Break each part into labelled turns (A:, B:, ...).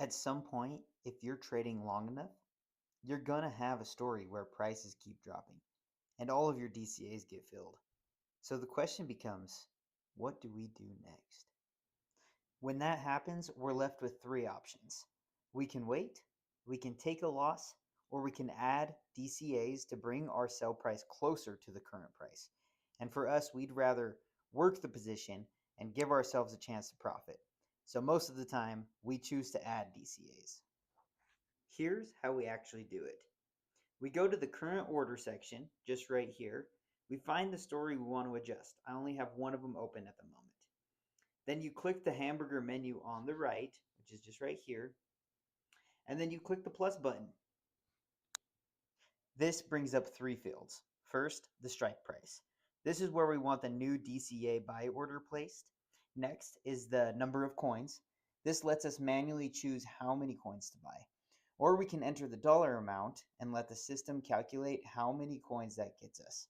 A: At some point, if you're trading long enough, you're going to have a story where prices keep dropping and all of your DCAs get filled. So the question becomes, what do we do next? When that happens, we're left with three options. We can wait, we can take a loss, or we can add DCAs to bring our sell price closer to the current price. And for us, we'd rather work the position and give ourselves a chance to profit. So most of the time, we choose to add DCAs. Here's how we actually do it. We go to the current order section, just right here. We find the story we want to adjust. I only have one of them open at the moment. Then you click the hamburger menu on the right, which is just right here, and then you click the plus button. This brings up three fields. First, the strike price. This is where we want the new DCA buy order placed. Next is the number of coins. This lets us manually choose how many coins to buy. Or we can enter the dollar amount and let the system calculate how many coins that gets us.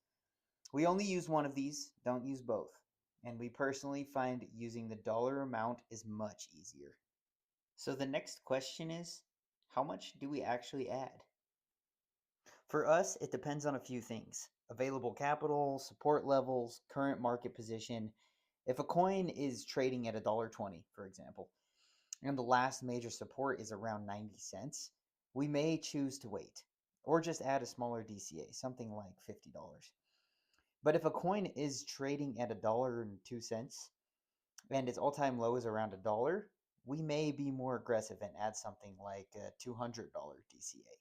A: We only use one of these, don't use both. And we personally find using the dollar amount is much easier. So the next question is, how much do we actually add? For us, it depends on a few things. Available capital, support levels, current market position. If a coin is trading at $1.20, for example, and the last major support is around 90 cents, we may choose to wait or just add a smaller DCA, something like $50. But if a coin is trading at $1.02 and its all-time low is around $1, we may be more aggressive and add something like a $200 DCA.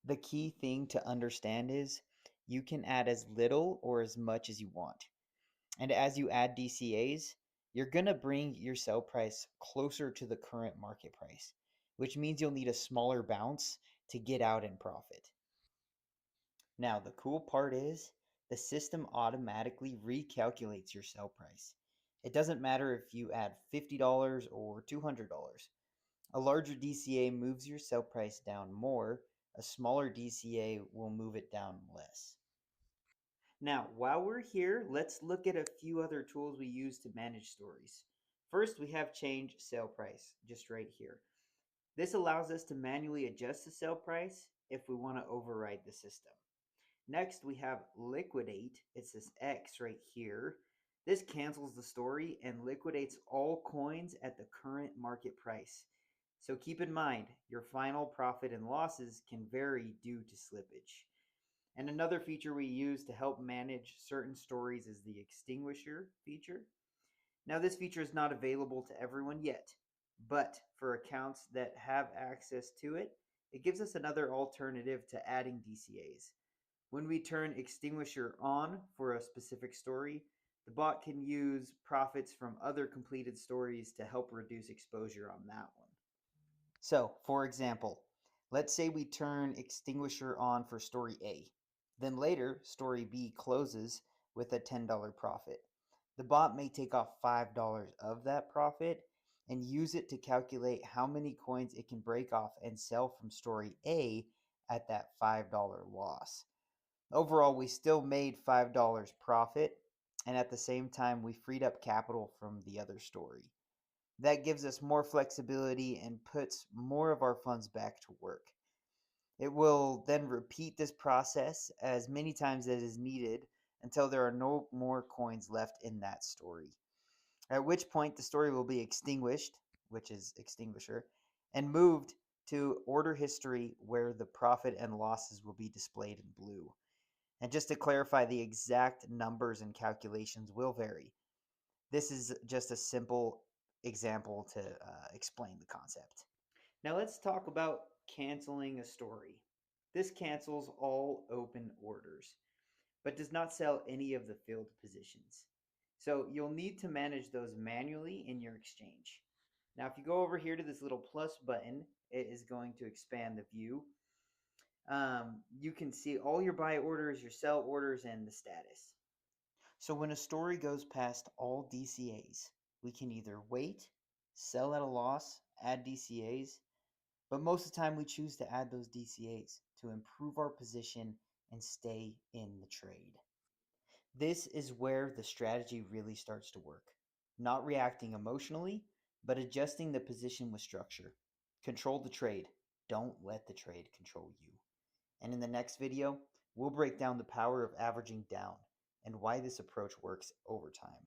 A: The key thing to understand is you can add as little or as much as you want. And as you add DCAs, you're going to bring your sell price closer to the current market price, which means you'll need a smaller bounce to get out and profit. Now, the cool part is the system automatically recalculates your sell price. It doesn't matter if you add $50 or $200. A larger DCA moves your sell price down more, a smaller DCA will move it down less. Now, while we're here, let's look at a few other tools we use to manage stories. First, we have change sale price, just right here. This allows us to manually adjust the sale price if we want to override the system. Next, we have liquidate. It's this X right here. This cancels the story and liquidates all coins at the current market price. So keep in mind, your final profit and losses can vary due to slippage. And another feature we use to help manage certain stories is the extinguisher feature. Now, this feature is not available to everyone yet, but for accounts that have access to it, it gives us another alternative to adding DCAs. When we turn extinguisher on for a specific story, the bot can use profits from other completed stories to help reduce exposure on that one. So, for example, let's say we turn extinguisher on for story A. Then later, story B closes with a $10 profit. The bot may take off $5 of that profit and use it to calculate how many coins it can break off and sell from story A at that $5 loss. Overall, we still made $5 profit, and at the same time, we freed up capital from the other story. That gives us more flexibility and puts more of our funds back to work. It will then repeat this process as many times as is needed until there are no more coins left in that story. At which point the story will be extinguished, which is extinguisher, and moved to order history where the profit and losses will be displayed in blue. And just to clarify, the exact numbers and calculations will vary. This is just a simple example to explain the concept. Now let's talk about canceling a story. This cancels all open orders, but does not sell any of the filled positions. So you'll need to manage those manually in your exchange. Now, if you go over here to this little plus button, it is going to expand the view. You can see all your buy orders, your sell orders, and the status. So when a story goes past all DCAs, we can either wait, sell at a loss, add DCAs, but most of the time we choose to add those DCAs to improve our position and stay in the trade. This is where the strategy really starts to work. Not reacting emotionally, but adjusting the position with structure. Control the trade. Don't let the trade control you. And in the next video, we'll break down the power of averaging down and why this approach works over time.